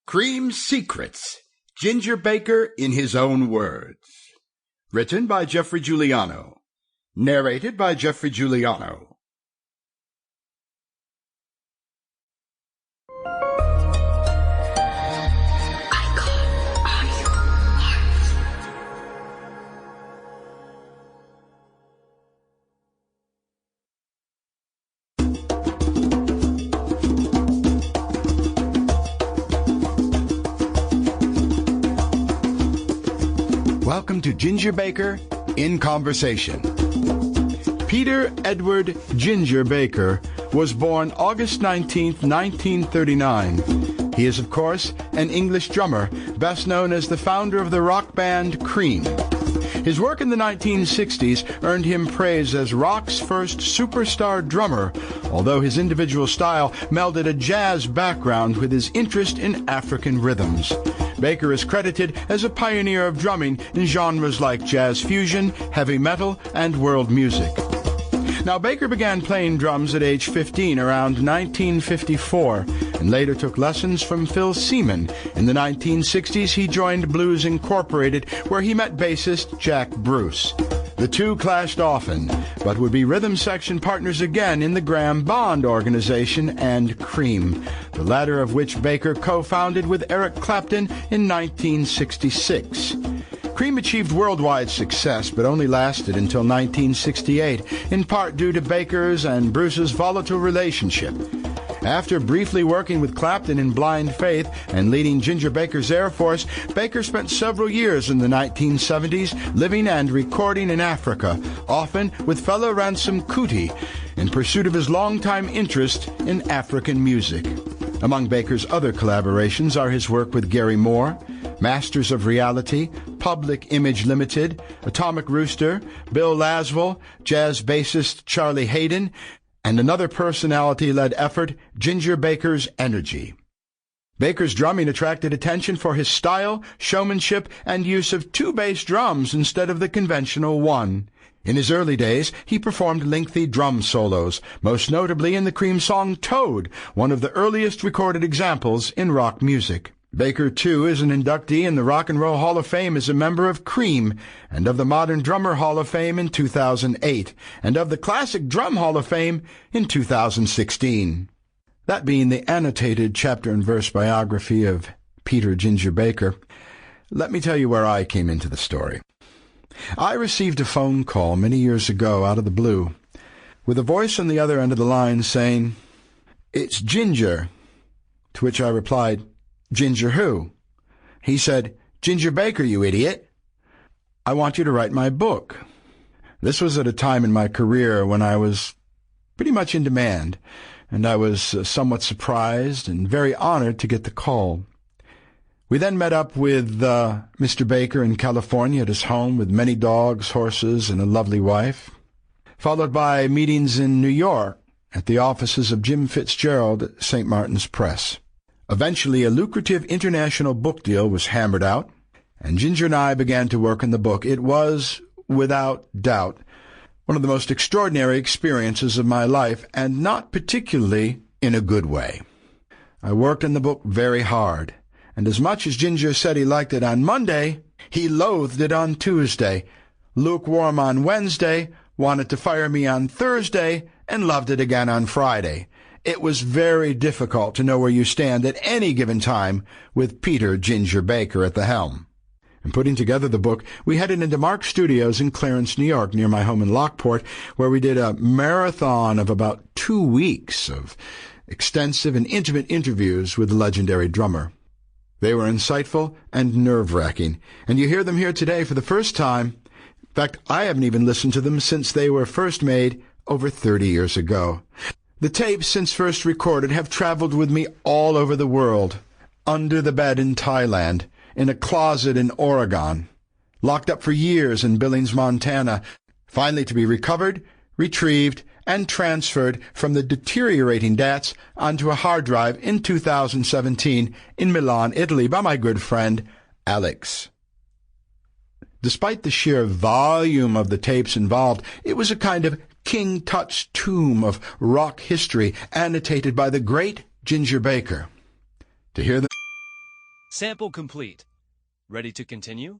Cream's Secrets, Ginger Baker in His Own Words. Written by Geoffrey Giuliano. Narrated by Geoffrey Giuliano. Welcome to Ginger Baker in Conversation. Peter Edward Ginger Baker was born August 19, 1939. He is, of course, an English drummer, best known as the founder of the rock band Cream. His work in the 1960s earned him praise as rock's first superstar drummer, although his individual style melded a jazz background with his interest in African rhythms. Baker is credited as a pioneer of drumming in genres like jazz fusion, heavy metal, and world music. Now, Baker began playing drums at age 15 around 1954, and later took lessons from Phil Seaman. In the 1960s, he joined Blues Incorporated, where he met bassist Jack Bruce. The two clashed often, but would be rhythm section partners again in the Graham Bond Organization and Cream, the latter of which Baker co-founded with Eric Clapton in 1966. Cream achieved worldwide success, but only lasted until 1968, in part due to Baker's and Bruce's volatile relationship. After briefly working with Clapton in Blind Faith and leading Ginger Baker's Air Force, Baker spent several years in the 1970s living and recording in Africa, often with fellow Ransom Kuti, in pursuit of his longtime interest in African music. Among Baker's other collaborations are his work with Gary Moore, Masters of Reality, Public Image Limited, Atomic Rooster, Bill Laswell, jazz bassist Charlie Hayden, and another personality-led effort, Ginger Baker's Energy. Baker's drumming attracted attention for his style, showmanship, and use of two bass drums instead of the conventional one. In his early days, he performed lengthy drum solos, most notably in the Cream song Toad, one of the earliest recorded examples in rock music. Baker, too, is an inductee in the Rock and Roll Hall of Fame as a member of Cream, and of the Modern Drummer Hall of Fame in 2008, and of the Classic Drum Hall of Fame in 2016. That being the annotated chapter and verse biography of Peter Ginger Baker, let me tell you where I came into the story. I received a phone call many years ago out of the blue, with a voice on the other end of the line saying, "It's Ginger," to which I replied, "Ginger who?" He said, "Ginger Baker, you idiot. I want you to write my book." This was at a time in my career when I was pretty much in demand, and I was somewhat surprised and very honored to get the call. We then met up with Mr. Baker in California at his home with many dogs, horses, and a lovely wife, followed by meetings in New York at the offices of Jim Fitzgerald at St. Martin's Press. Eventually, a lucrative international book deal was hammered out, and Ginger and I began to work on the book. It was, without doubt, one of the most extraordinary experiences of my life, and not particularly in a good way. I worked on the book very hard, and as much as Ginger said he liked it on Monday, he loathed it on Tuesday, lukewarm on Wednesday, wanted to fire me on Thursday, and loved it again on Friday. It was very difficult to know where you stand at any given time with Peter Ginger Baker at the helm. In putting together the book, we headed into Mark Studios in Clarence, New York, near my home in Lockport, where we did a marathon of about 2 weeks of extensive and intimate interviews with the legendary drummer. They were insightful and nerve-wracking, and you hear them here today for the first time. In fact, I haven't even listened to them since they were first made over 30 years ago. The tapes, since first recorded, have traveled with me all over the world, under the bed in Thailand, in a closet in Oregon, locked up for years in Billings, Montana, finally to be recovered, retrieved, and transferred from the deteriorating DATs onto a hard drive in 2017 in Milan, Italy, by my good friend Alex. Despite the sheer volume of the tapes involved, it was a kind of King Tut's tomb of rock history, annotated by the great Ginger Baker. To hear them Sample complete. Ready to continue?